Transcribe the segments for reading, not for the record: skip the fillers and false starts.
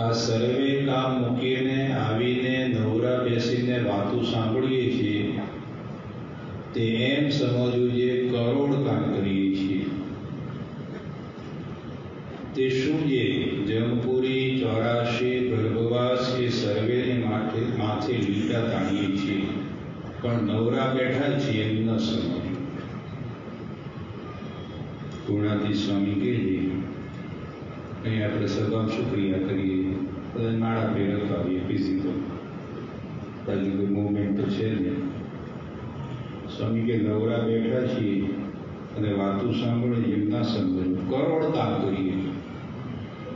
આ સર્વે કામ મૂકીને આવીને નવરા બેસીને વાતો સાંભળીએ છીએ તે એમ સમજવું જે કરોડ કામ કરીએ છીએ તે શું છે? જમપુરી 84 ગર્ભવાસ એ સર્વેને માથે લીટા તાણીએ છીએ પણ નવરા બેઠા છીએ એમ ન સમજવું. પૂર્ણાથી સ્વામી કહે છે અહીં આપણે સભામાં શું ક્રિયા કરીએ? બધા નાણાં ફેરવતા આવીએ ફિઝિકલ, બાકી કોઈ મુવમેન્ટ તો છે ને. સ્વામી કે નવરા બેઠા છીએ અને વાતો સાંભળીએ એમ ના સમજવું, કરોડ કામ કરીએ.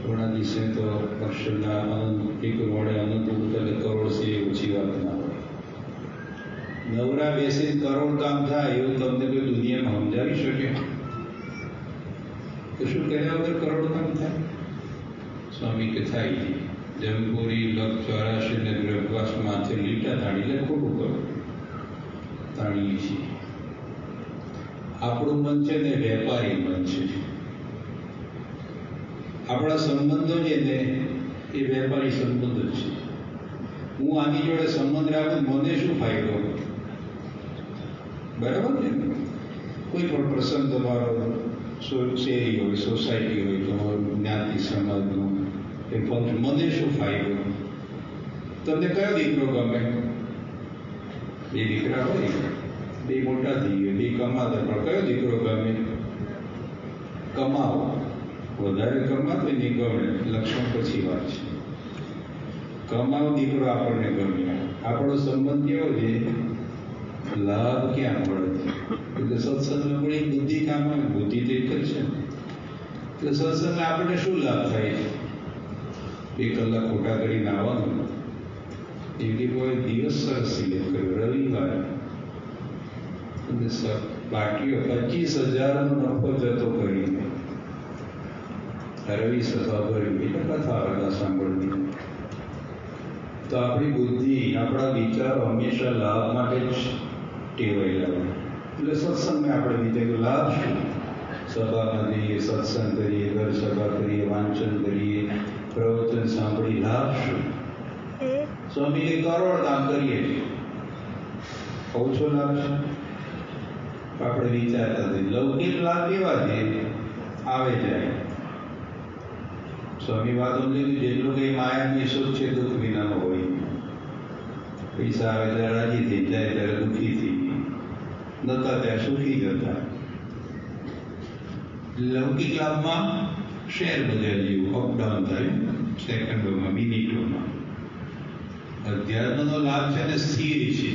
પૂર્ણાધીશે તો અક્ષરના અનંત એક વડે અનંત ઉતરે કરોડ છે એ ઓછી વાત ના હોય. નવરા બેસીને કરોડ કામ થાય એવું તમને કોઈ દુનિયામાં સમજાવી શકે? તો શું કર્યા વગર કરોડ કામ થાય? સ્વામી કે થાય. જમપુરી 84 ને ગર્ભવાસ માથે લીટા તાણી લે ખોટું કરો તાણીએ છીએ. આપણું મન છે ને વેપારી મન છે. આપણા સંબંધો છે ને એ વેપારી સંબંધ જ છે. હું આની જોડે સંબંધ રાખું મને શું ફાયદો? બરાબર ને? કોઈ પણ પ્રસંગ તમારો શેરી હોય, સોસાયટી હોય, તમારું જ્ઞાતિ સમાજનું એ ફંક્શન, મને શું ફાયદો? તમને કયો દીકરો ગમે? બે દીકરા હોય, બે મોટા થઈ ગયા, બે કમાતા, પણ કયો દીકરો ગમે? કમાવો, વધારે કમાતો નહીં ગમે, લક્ષણ પછી વાત છે. કમાવો દીકરો આપણને ગમે. આપણો સંબંધ કેવો છે? લાભ ક્યાં મળે? એટલે સત્સંગમાં પણ એક બુદ્ધિ કામ આવે. બુદ્ધિ તો એક જ છે. એટલે સત્સંગમાં આપણને શું લાભ થાય છે? 2 કલાક ખોટા કરીને આવવાનું. એવી કોઈ દિવસ સરસ સિલેક્ટ કર્યો રવિવારે અને બાકીઓ 25,000 નો નફો જતો કરીને રવિ સભા ભરી એટલે કથા બધા સાંભળવી. તો આપણી બુદ્ધિ, આપણા વિચારો હંમેશા લાભ માટે જ ટેવાયેલા હોય. એટલે સત્સંગમાં આપણે વિચાર્યું લાભ શું? સભામાં જઈએ, સત્સંગ કરીએ, ઘર સભા કરીએ, વાંચન કરીએ, પ્રવચન સાંભળી, લાભ શું? સ્વામી કરોડ કામ કરીએ છીએ, ઓછો લાભ છે આપણે વિચારતા નથી. લૌકિક લાભ કેવા છે? આવે જાય. સ્વામી વાતો લીધું જેટલું કઈ માયાની સુખ છે દુઃખ વિનાનો હોય. પૈસા આવે ત્યારે રાજી થઈ જાય, ત્યારે દુઃખી થઈ નતા ત્યાં સુખી જતા. લૌકિક લાભમાં શેર બજાર જેવું અપડાઉન થાય, સેકન્ડોમાં, મિનિટોમાં. અધ્યાત્મનો લાભ છે ને સ્થિર છે,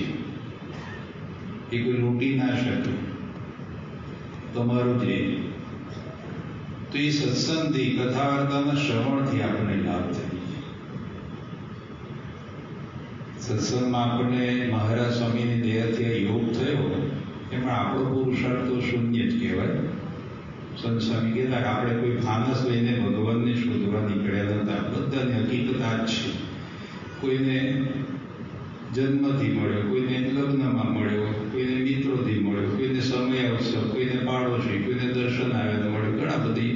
એ કોઈ લૂંટી ના શકે, તમારું જ રહે. તો એ સત્સંગથી, કથા વાર્તાના શ્રવણથી આપણને લાભ થાય છે. સત્સંગમાં આપણને મહારાજ સ્વામીની દયાથી યોગ થયો, એમાં આપણો પુરુષાર્થ તો શૂન્ય જ કહેવાય. સંત સ્વામી કહેતા આપણે કોઈ ફાનસ લઈને ભગવાનને શોધવા નીકળ્યા નતા. બધાની હકીકત આ જ છે. કોઈને જન્મથી મળ્યો, કોઈને લગ્નમાં મળ્યો, કોઈને મિત્રોથી મળ્યો, કોઈને સમય અવસર, કોઈને પાડોશી, કોઈને દર્શન આવ્યા મળ્યો. ઘણા બધી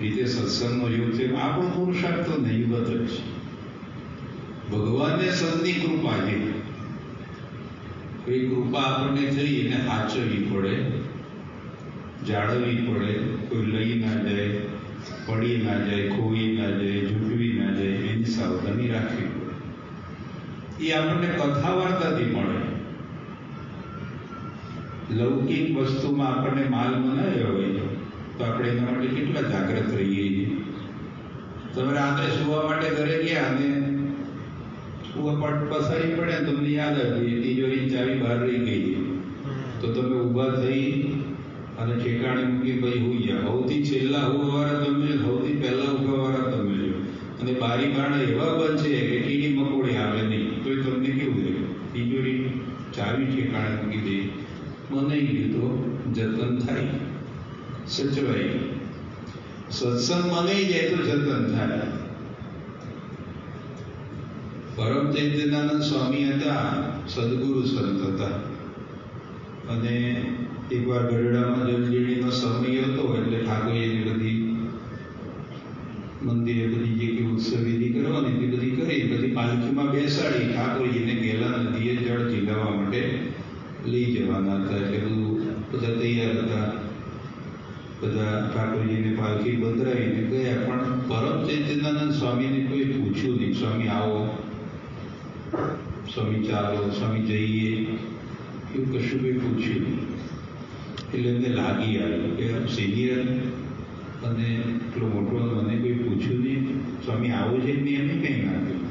રીતે સત્સંગનો યુગ છે. આપણો પુરુષાર્થ તો નહીવત જ છે. ભગવાનને સંતની કૃપા છે. કોઈ કૃપા આપણને થઈ એને આચરવી પડે, જાળવવી પડે. કોઈ લઈ ના જાય, પડી ના જાય, ખોઈ ના જાય, ઝૂકવી ના જાય, એની સાવધાની રાખવી પડે. એ આપણને કથા વાર્તાથી મળે. લૌકિક વસ્તુમાં આપણને માલ બનાવ્યો હોય તો આપણે એના માટે કેટલા જાગ્રત રહીએ છીએ. તમે રાત્રે સુવા માટે ઘરે ગયા અને સુવા પસારી પડે તમને યાદ આવી તિજોરી ચાવી બહાર રહી ગઈ તો તમે ઊભા થઈ અને ઠેકાણે મૂકી ભાઈ હોઈ ગયા. સૌથી છેલ્લા ઉભાવાળા તમે, સૌથી પહેલા ઉભાવાળા તમે જો. અને બારી બારણા એવા બંધ છે કે કીડી મકોડી આવે નહીં, તો તમને કેવું રહે? તિજોરી ચાવી ઠેકાણે મૂકી દે, મને તો જતન થાય, સચવાય. સત્સંગ મને જાય તો જતન થાય. પરમ ચૈતન્યાનંદ સ્વામી હતા, સદગુરુ સંત હતા. અને એકવાર ગઢડામાં જલજીડીનો સમય હતો એટલે ઠાકોરજીની બધી મંદિરે બધી જે કે ઉત્સવ વિધિ કરવાની કરી બધી પાલખીમાં બેસાડી ઠાકોરજીને ગેલા નદીએ જળ ઝીલાવવા માટે લઈ જવાના હતા. એટલે બધા તૈયાર હતા. બધા ઠાકોરજીને પાલખી બંધરાવીને ગયા. પણ પરમ ચૈતન્યાનંદ સ્વામીને કોઈ પૂછ્યું નહીં. સ્વામી આવો, સ્વામી ચાલો, સ્વામી જઈએ, એવું કશું કંઈ પૂછ્યું નહીં. એટલે એમને લાગી આવ્યું કે સિનિયર અને એટલો મોટો મને કોઈ પૂછ્યું નહીં, સ્વામી આવું છે મેં એમને કંઈ ના કહ્યું.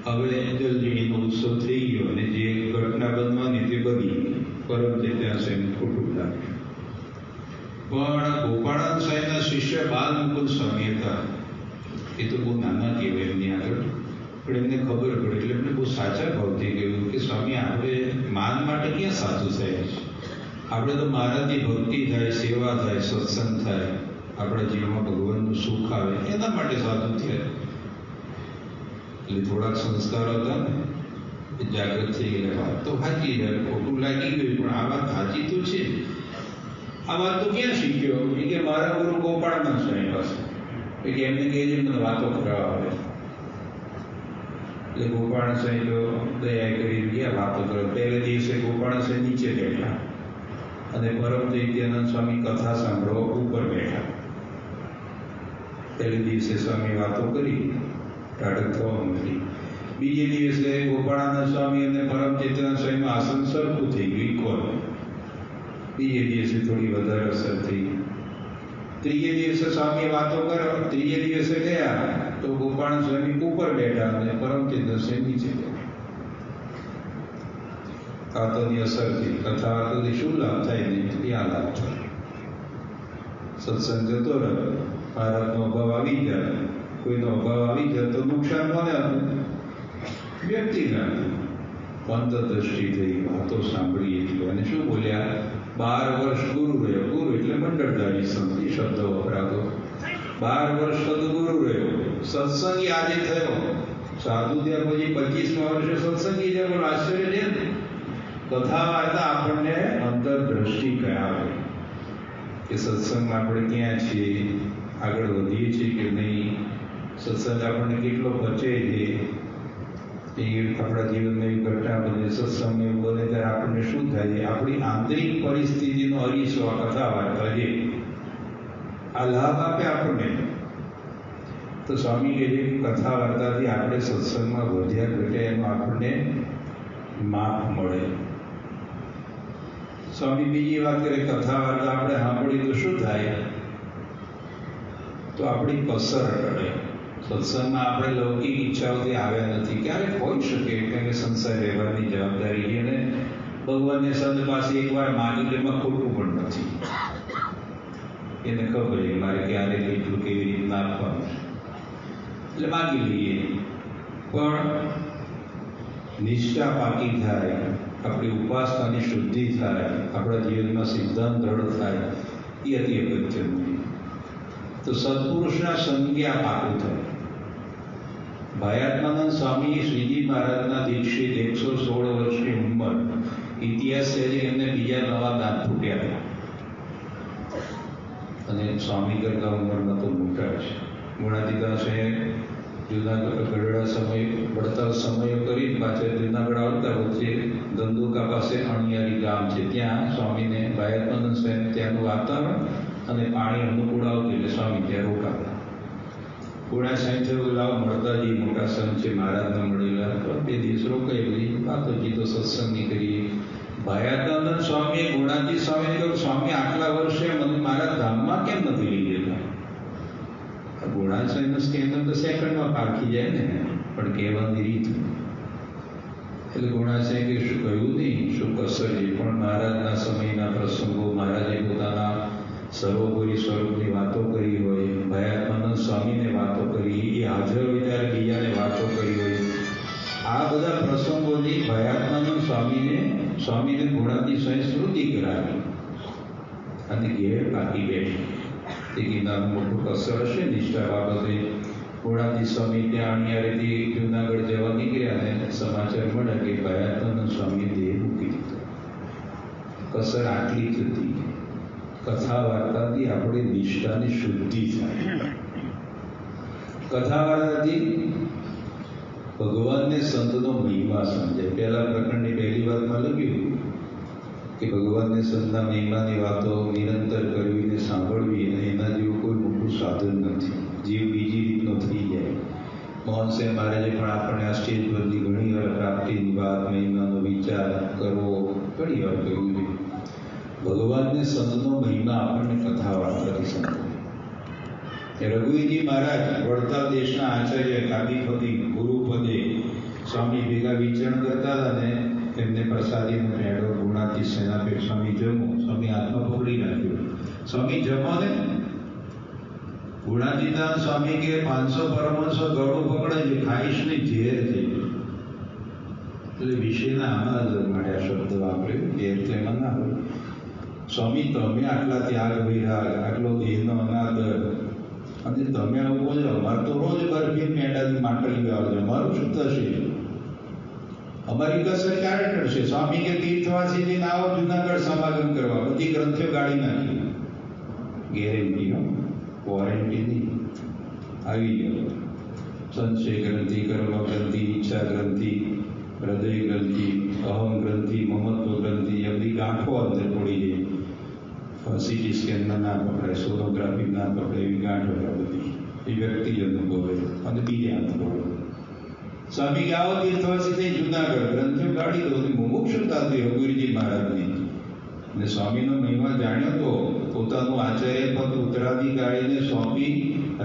હવે જલજીણીનો ઉત્સવ થઈ ગયો અને જે ઘટના બનવાની તે બની. પરમ ચૈતન્ય સાહેબ ખોટું લાગ્યું. પણ ગોપાળાનંદ સાહેબના શિષ્ય બાલ મુકુંદ સ્વામી હતા. એ તો બહુ નાના કહેવાય એમની આગળ, પણ એમને ખબર પડે એટલે એમને બહુ સાચા ભાવથી કહ્યું કે સ્વામી આપણે માન માટે ક્યાં સાચું થાય છે? આપણે તો મહારાજની ભક્તિ થાય, સેવા થાય, સત્સંગ થાય, આપણા જીવનમાં ભગવાનનું સુખ આવે એના માટે સાચું થાય. એટલે થોડાક સંસ્કારો હતા ને એ જાગૃત થઈ ગયેલા. વાત તો સાચી છે, ખોટું લાગી ગયું, પણ આ વાત સાચી તો છે. આ વાત તો ક્યાં શીખ્યો? એ કે મારા ગુરુ ગોપાળાનંદ સ્વામી પાસે, કે એમને કહે છે મને વાતો કરવા આવે. એટલે ગોપાળાનંદ સ્વામી તો દયા કરી ગયા, વાતો કરો. પહેલે દિવસે ગોપાળાનંદ સ્વામી નીચે બેઠા અને પરમ ચૈતન્યાનંદ સ્વામી કથા સાંભળવા ઉપર બેઠા. પહેલે દિવસે સ્વામી વાતો કરી, ટાઢક થવા માંડી. બીજે દિવસે ગોપાળાનંદ સ્વામી અને પરમ ચૈતન્યાનંદ સ્વામીનું આસન સરખું થઈ ગયું, ઇક્વલ. બીજે દિવસે થોડી વધારે અસર થઈ. ત્રીજે દિવસે સ્વામી વાતો કરો. ત્રીજે દિવસે ગયા તો ગોપાળાનંદ સ્વામી ઉપર બેઠા અને પરમ ચૈતન્યાનંદ સ્વામી નીચે બેઠા. વાતોની અસરથી, કથા વાતોથી શું લાભ થાય નહીં, ત્યાં લાભ થાય. સત્સંગ જતો રહે, ભારતનો અભાવ આવી જાય, કોઈનો અભાવ આવી જાય તો નુકસાન કોને હતું? વ્યક્તિને. અંતરદ્રષ્ટિ થઈ, વાતો સાંભળી એટલે. અને શું બોલ્યા? 12 વર્ષ ગુરુ રહ્યો. ગુરુ એટલે મંડળધારી સમજી શબ્દ વપરાતો. 12 વર્ષ સદગુરુ રહ્યો, સત્સંગી આજે થયો. સાધુ ત્યાં પછી 25મા વર્ષે સત્સંગી છે. પણ આશ્ચર્ય છે ને, કથા વાર્તા આપણને અંતરદ્રષ્ટિ કરાવે કે સત્સંગમાં આપણે ક્યાં છીએ, આગળ વધીએ છીએ કે નહીં, સત્સંગ આપણને કેટલો પચે છે. એ આપણા જીવનમાં એવી ઘટના બને, સત્સંગ એવું બને ત્યારે આપણને શું થાય છે? આપણી આંતરિક પરિસ્થિતિનો અરીસો આ કથા વાર્તા છે. આ લાભ આપે આપણને. તો સ્વામી કહે છે કે કથા વાર્તાથી આપણે સત્સંગમાં વધ્યા ઘટ્યા એનું આપણને માપ મળે. સ્વામી બીજી વાત કરે, કથા વાર્તા આપણે સાંભળી તો શું થાય? તો આપણી કસર ટળે. સત્સંગમાં આપણે લૌકિક ઈચ્છાઓથી આવ્યા નથી. ક્યારેક હોઈ શકે, કારણ કે સંસાર વ્યવહારની જવાબદારી છે અને ભગવાનને સંત પાસે એકવાર માગી એમાં ખોટું પણ નથી. એને ખબર છે મારે ક્યારે કેટલું કેવી રીતના આપવાનું છે, એટલે માગી લઈએ. પણ નિષ્ઠા પાકી થાય, આપણી ઉપાસનાની શુદ્ધિ થાય, આપણા જીવનમાં સિદ્ધાંત દ્રઢ થાય, એ અતિ અગત્યનું. તો સત્પુરુષના સંગે આ પાકું થાય. ભાયાત્માનંદ સ્વામી શ્રીજી મહારાજના દીક્ષિત 116 વર્ષની ઉંમર. ઇતિહાસ છે એમને બીજા નવા દાંત ફૂટ્યા હતા અને સ્વામી કરતા ઉંમરમાં તો મોટા છે. ગુણાતીતાન છે જુનાગઢ ગઢડા સમય વડતાલ સમયો કરી પાછળ જુનાગઢ આવતા વચ્ચે ધંધુકા પાસે અણિયારી ગામ છે. ત્યાં સ્વામીને ભાયાત્માનંદ સ્વામી ત્યાંનું વાતાવરણ અને પાણી અનુકૂળ આવતું એટલે સ્વામી ત્યાં રોકાતા. ગુણા સાંઈ થયું લાવ મળતાજી મોટા સંત છે મહારાજને મળેલા, 2 દિવસ રોકાઈ બધી વાતોજી તો સત્સંગની કરીએ. ભાયાત્માનંદ સ્વામીએ ગુણાજી સ્વામીને કહ્યું, સ્વામી આટલા વર્ષે મને મારા ધામમાં કેમ નથી લઈ જતા? ગુણા સાંઈનું સ્કેનર તો સેકન્ડમાં પારખી જાય ને, પણ કહેવાની રીત. એટલે ગુણા સાંઈ કે શું કહ્યું નહીં, શું કસર છે, પણ મહારાજના સમયના પ્રસંગો, મહારાજે પોતાના સર્વોપરી સ્વરૂપની વાતો કરી હોય, ભયાત્માનંદ સ્વામીને વાતો કરી, એ હાજર હોય ત્યારે બીજાને વાતો કરી હોય, આ બધા પ્રસંગોની ભયાત્માનંદ સ્વામીને ગુણાતી સ્વયં સ્મૃતિ કરાવી અને ઘેર પાકી બેઠી. તે ગીતાનું મોટું કસર હશે નિષ્ઠા બાબતે. ગુણાતી સ્વામી ત્યાં અણિયારેથી જુનાગઢ જવા નીકળ્યા અને સમાચાર મળ્યા કે ભયાત્માનંદ સ્વામીએ દેહ મૂકી દીધો. કસર આટલી જ હતી. કથા વાર્તાથી આપણી નિષ્ઠાની શુદ્ધિ થાય. કથા વાર્તાથી ભગવાનને સંતનો મહિમા સમજાય. પહેલા પ્રકરણની પહેલી વાતમાં લખ્યું કે ભગવાનને સંતના મહિમાની વાતો નિરંતર કરવી ને સાંભળવી, અને એના જેવું કોઈ મોટું સાધન નથી. જીવ બીજી રીતનો થઈ જાય. મોહન સાહેબ મહારાજે પણ આપણને આ સ્ટેજ પરથી ઘણી વાર પ્રાપ્તિની વાત, મહિમાનો વિચાર કરવો ઘણી વાર કહ્યું છે. ભગવાનને સંતનો મહિમા આપણને કથા વાર્તાથી સંભળાય. રઘુવીરજી મહારાજ વડતાલ દેશના આચાર્ય, ગાદીપતિ, ગુરુપદે સ્વામી ભેગા વિચરણ કરતા હતા ને એમને પ્રસાદીનો મેળો ગુણાતી સેનાપતિ સ્વામી જમો. સ્વામી હાથમાં પકડી રાખ્યો. સ્વામી જમો ને ગુણાતીતાન સ્વામી કે 500 પરમહંસો ગળું પકડે છે, ખાઈશ નહીં, ઝેર છે. એટલે વિષયના આમાં માટે આ શબ્દ વાપર્યો, ઝેર તો એમાં ના હોય. સ્વામી તમે આટલા ત્યાગ વૈરાગ, આટલો દેહનો અનાદર, અને તમે આવું કહો છો. અમારે તો રોજ બરફી મેંડાની માટલી આવે છે, અમારું શું થશે? અમારી કસર ક્યારે કરશે? સ્વામી કે તીર્થવાસીથી આવો જુનાગઢ સમાગમ કરવા, બધી ગ્રંથિઓ ગાળી નાખી. ગેરંટી હો, વોરંટી નહીં. આવી ગયો સંશય ગ્રંથિ, કર્મ ગ્રંથિ, ઈચ્છા ગ્રંથિ, હૃદય ગ્રંથિ, અહમ ગ્રંથિ, મમત્વ ગ્રંથિ, એ બધી ગાંઠો અંદર પડી જાય. સીટી સ્કેનમાં ના પકડાય, સોનોગ્રાફી ના પકડાય, એવી ગાંઠો બધી એ વ્યક્તિ જ અનુભવે અને બીજે અનુભવે. સ્વામી કે આવો તીર્થવાસી થઈ જુનાગઢ, ગ્રંથિઓ કાઢી દો. મુમુક્ષુતા હતી રઘુવીરજી મહારાજની. અને સ્વામીનો મહિમા જાણ્યો તો પોતાનું આચાર્ય પદ ઉત્તરાધિકારીને સ્વામી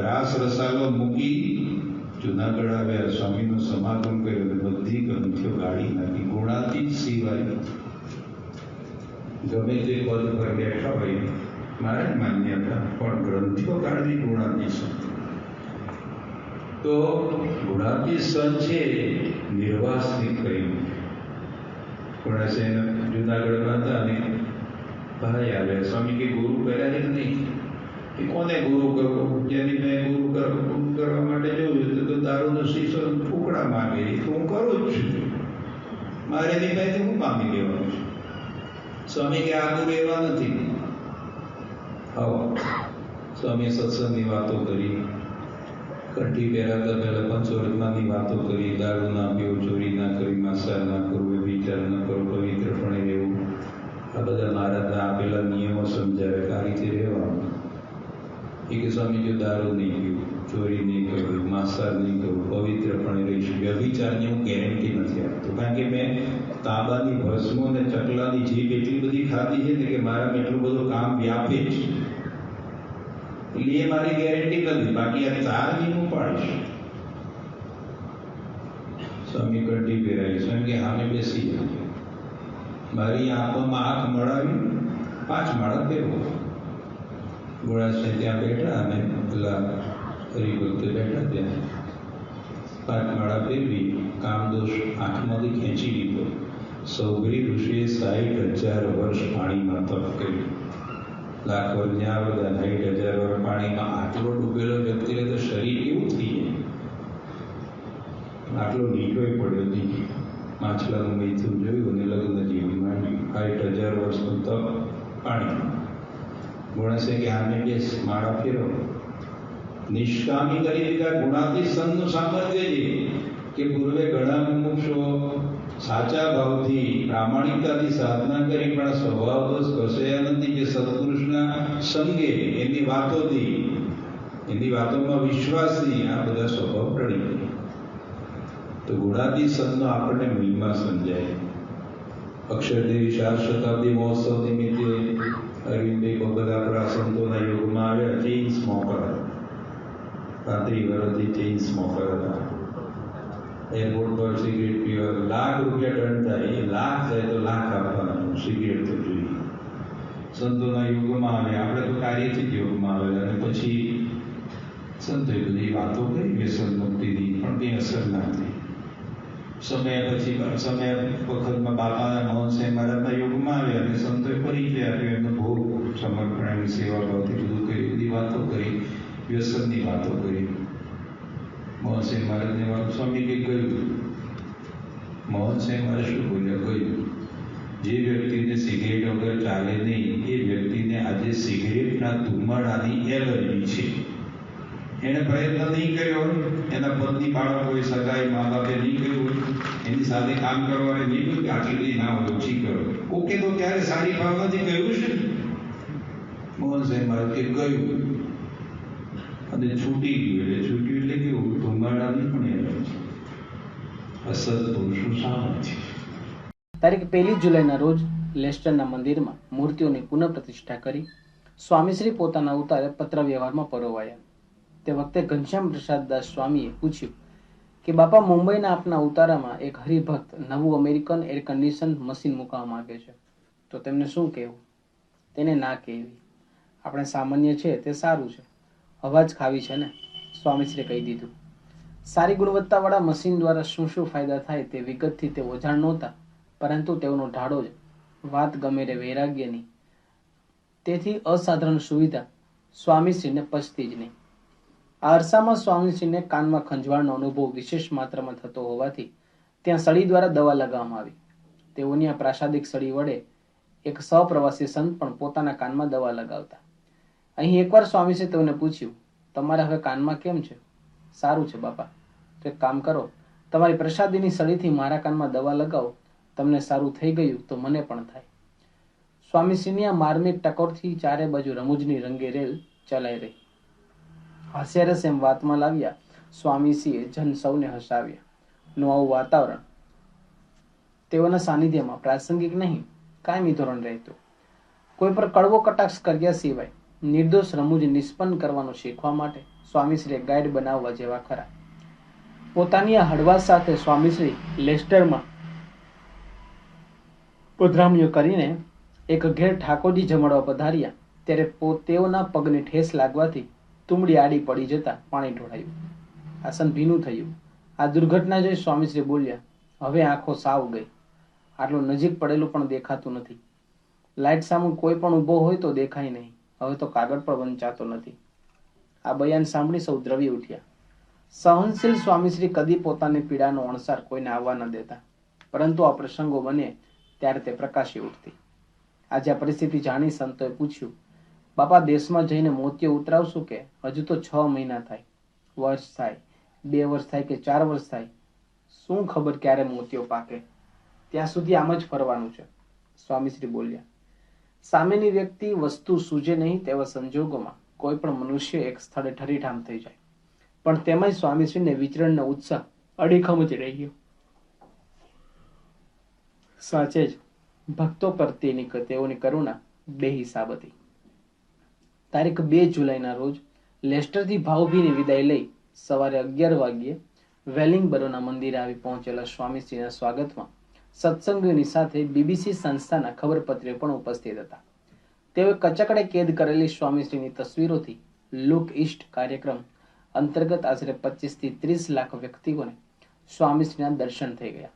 રાસ રસાલો મૂકી જુનાગઢ આવ્યા. સ્વામીનો સમાગમ કર્યો અને બધી ગ્રંથિઓ કાઢી નાખી. ગુણાતીત સિવાય ગમે તે પદ પર બેઠા હોય મહારાજ માન્ય હતા, પણ ગ્રંથિઓ કાઢવી ગુણાતીત. તો ગુણાતીત સંત છે નિર્વાસનિક કહ્યું. ગુણાસેન જુનાગઢમાં હતા અને ભાઈ આવ્યા. સ્વામી કે ગુરુ કર્યા છે નહીં. કે કોને ગુરુ કરવો? જેની મેં ગુરુ કરવા માટે જોયું તો દારૂનો શીશો ટુકડા માંગે, હું કરું જ છું. મારે એની પાસેથી હું પામી લેવાનું છું. સ્વામી કે આ ગુરુ એવા નથી. આવો સ્વામી સત્સંગની વાતો કરી, કંઠી પહેરાતા પહેલા પંચવર્તમાની વાતો કરી, દારૂ ના પીવું, ચોરી ના કરી, માંસાહાર ના કરવું, વિચાર ન કરવો, પવિત્રપણે રહેવું, આ બધા મહારાજના આપેલા નિયમો સમજાવે કે આ રીતે રહેવાનું. એ કે સ્વામી જો દારૂ નહીં પીવું, ચોરી નહીં કરવું, માંસાહાર નહીં કરવું, પવિત્રપણે રહીશું. વ્યભિચારની હું ગેરંટી નથી આપતો, કારણ કે મેં તાંબાની ભસ્મો અને ચકલાની જીભ એટલી બધી ખાધી છે ને કે મારામાં એટલું બધું કામ વ્યાપે છે. એટલે એ મારી ગેરંટી નથી. બાકી આ 4 નિયમો પાડીશ. સ્વામી કંઠી પહેરાવી. સ્વામી કે સામે બેસી જાય. મારી આંખોમાં આંખ મળાવી 5 માળા ફેરવો. ગુણાશ્રય ત્યાં બેઠા અને પેલા હરિભક્તો બેઠા ત્યાં 5 માળા ફેરવી કામદોષ આંખમાંથી ખેંચી લીધો. સૌગરી ઋષિએ 60,000 વર્ષ પાણીમાં તપ કર્યું. લાખ વર્ષ જ્યાં બધા 60,000 વર્ષ પાણીમાં આટલો ડૂબેલો વ્યક્તિને તો શરીર કેવું થઈ જાય? આટલો નીચોય પડ્યો નહીં. માછલાનું મૈથુન જોયું અને લગ્ન જીવી માંડ્યું. 60,000 વર્ષનું તપ પાણીમાં. ગુણાશે કે આને બેસ, માળા ફેરવો. નિષ્કામી કરી દીધા. ગુણાતી સંતનું સામર્થ્ય છે કે પૂર્વે ઘણા મુમુક્ષો સાચા ભાવથી પ્રામાણિકતાથી સાધના કરી પણ સ્વભાવ દોષ કસયા નથી. જે સત્પુરુષના સંગે એની વાતોથી, એની વાતોમાં વિશ્વાસથી આ બધા સ્વભાવ ટળી ગયા. તો ગુણાતી સંતનો આપણને મહિમા સમજાય. અક્ષરદેવી 4 શતાબ્દી મહોત્સવ નિમિત્તે અરવિંદભાઈ બધા આપણા સંતોના યોગમાં આવ્યા. ચેઇન સ્મોકર, 35 વર્ષથી ચેઇન સ્મોકર હતા. એરપોર્ટ પર સિગરેટ પીવા લાખ રૂપિયા દંડ થાય. એ લાખ થાય તો લાખ આપવાનું, સિગરેટ તો જોઈએ. સંતોના યોગમાં આવે. આપણે તો કાર્યથી જ યોગમાં આવેલા. અને પછી સંતોએ બધી વાતો કરી વ્યસન મુક્તિની, પણ કંઈ અસર ના થઈ. સમય વખતમાં બાપાના મોહન સાહેબ મહારાજના યોગમાં આવ્યા અને સંતોએ પરિચય આપ્યો. એમનો ભોગ સમર્પણ, સેવા ભાવથી બધું કરી, બધી વાતો કરી, વ્યસનની વાતો કરી. મોહન સાહેબ મહારાજને સ્વામી કંઈક કહ્યું. મોહન સાહેબ મહારાજ શું બોલ્યા? કહ્યું જે વ્યક્તિને સિગરેટ વગર ચાલે નહીં એ વ્યક્તિને આજે સિગરેટના ધુમાડાની એલર્જી છે. એણે પ્રયત્ન નહીં કર્યો, એના પત્ની બાળકોએ સગાઈ મા બાપે નહીં સાથે કામ કરવાને નહીં કે આટલી બધી ના હોય ઓછી કરો. ઓકે તો ત્યારે સારી ભાવનાથી કહ્યું છે ને. મોહન સાહેબ મારે કે ગયું અને છૂટી ગયું. એટલે છૂટ્યું એટલે કેવું ધુમાડા નહીં પણ અસત પુરુષનું સામર્થ્ય. તારીખ 1 જુલાઈના રોજ લેસ્ટરના મંદિરમાં મૂર્તિઓની પુનઃ પ્રતિષ્ઠા કરી સ્વામીશ્રી પોતાના ઉતારે પત્ર વ્યવહારમાં પરોવાયા. તે વખતે ઘનશ્યામ પ્રસાદ દાસ સ્વામીએ પૂછ્યું કે બાપા, મુંબઈના આપના ઉતારામાં એક હરિભક્ત નવું અમેરિકન એર કન્ડિશન મશીન મૂકવા માંગે છે, તો તેમને શું કહેવું? તેને ના કહેવી. આપણે સામાન્ય છે તે સારું છે, હવા જ ખાવી છે ને, સ્વામીશ્રીએ કહી દીધું. સારી ગુણવત્તાવાળા મશીન દ્વારા શું શું ફાયદા થાય તે વિગતથી તેઓ જાણ નહોતા, પરંતુ તેઓનો ઢાળો જ વાત ગમે રે વૈરાગ્યની. તેથી અસાધારણ સુવિધા સ્વામીશ્રીને પચતી જ નહીં. આ અરસામાં સ્વામીશ્રીને કાનમાં ખંજવાળનો અનુભવ વિશેષ માત્રામાં થતો હોવાથી ત્યાં સળી દ્વારા દવા લગાવવામાં આવી. તેઓની આ પ્રાસાદિક સળી વડે એક સહપ્રવાસી સંત પણ પોતાના કાનમાં દવા લગાવતા. અહીં એકવાર સ્વામીશ્રીએ તેઓને પૂછ્યું, તમારે હવે કાનમાં કેમ છે? સારું છે બાપા. તો એક કામ કરો, તમારી પ્રસાદીની સળીથી મારા કાનમાં દવા લગાવો. તમને સારું થઈ ગયું તો મને પણ થાય. સ્વામીશ્રીની આ માર્મિક ટકોરથી ચારે બાજુ રમૂજની રંગે રેલ ચલાઈ રહી. હાસ્યરસ એમ વાતમાં લાવ્યા સ્વામીશ્રીએ જન સૌને હસાવ્યા. નું આવું વાતાવરણ તેઓના સાનિધ્યમાં પ્રાસંગિક નહીં, કાયમી ધોરણ રહેતું. કોઈ પર કડવો કટાક્ષ કર્યા સિવાય નિર્દોષ રમૂજ નિષ્પન્ન કરવાનું શીખવા માટે સ્વામીશ્રીએ ગાઈડ બનાવવા જેવા ખરા. પોતાની આ હળવાશ સાથે સ્વામીશ્રી લેસ્ટરમાં પધરામણીઓ કરીને એક ઘેર ઠાકોરજી જમાડવા પધાર્યા ત્યારે તેઓના પગને ઠેસ લાગવાથી તુંબડી આડી પડી જતા પાણી ઢોળાયું. આસન ભીનું થયું. આ દુર્ઘટના જોઈ સ્વામીશ્રી બોલ્યા, હવે આંખો સાવ ગઈ. આટલું નજીક પડેલું પણ દેખાતું નથી. લાઇટ સામું કોઈ પણ ઊભો હોય તો દેખાય નહીં. હવે તો કાગળ પણ વંચાતો નથી. આ બયાન સાંભળી સૌ દ્રવી ઉઠ્યા. સહનશીલ સ્વામીશ્રી કદી પોતાની પીડાનો અણસાર કોઈને આવવા ન દેતા, પરંતુ આ પ્રસંગો બને ત્યારે તે પ્રકાશી ઉઠતી. આજે આ પરિસ્થિતિ જાણી સંતોએ પૂછ્યું, બાપા, દેશમાં જઈને મોતિયો ઉતરાવશું કે હજુ તો 6 મહિના થાય, વર્ષ થાય, 2 વર્ષ થાય કે 4 વર્ષ થાય? શું ખબર ક્યારે મોતિયો પાકે? ત્યાં સુધી આમ જ ફરવાનું છે, સ્વામીશ્રી બોલ્યા. સામેની વ્યક્તિ વસ્તુ સૂજે નહીં તેવા સંજોગોમાં કોઈ પણ મનુષ્ય એક સ્થળે ઠરીઠામ થઈ જાય, પણ તેમાંય સ્વામીશ્રીને વિચરણનો ઉત્સાહ અડીખમ જ રહ્યો. સાચે જ ભક્તો પ્રત્યેની તેઓની કરુણા બેહિસાબ હતી. તારીખ 2 જુલાઈના રોજ લેસ્ટરથી ભાવભીની વિદાય લઈ સવારે 11 વાગ્યે વેલિંગબરોના મંદિરે આવી પહોંચેલા સ્વામીશ્રીના સ્વાગતમાં સત્સંગીઓની સાથે BBC સંસ્થાના ખબરપત્રીઓ પણ ઉપસ્થિત હતા. તેઓએ કચકડે કેદ કરેલી સ્વામીશ્રીની તસવીરોથી લુક ઈસ્ટ કાર્યક્રમ અંતર્ગત આશરે 25 થી 30 લાખ વ્યક્તિઓને સ્વામીશ્રીના દર્શન થઈ ગયા.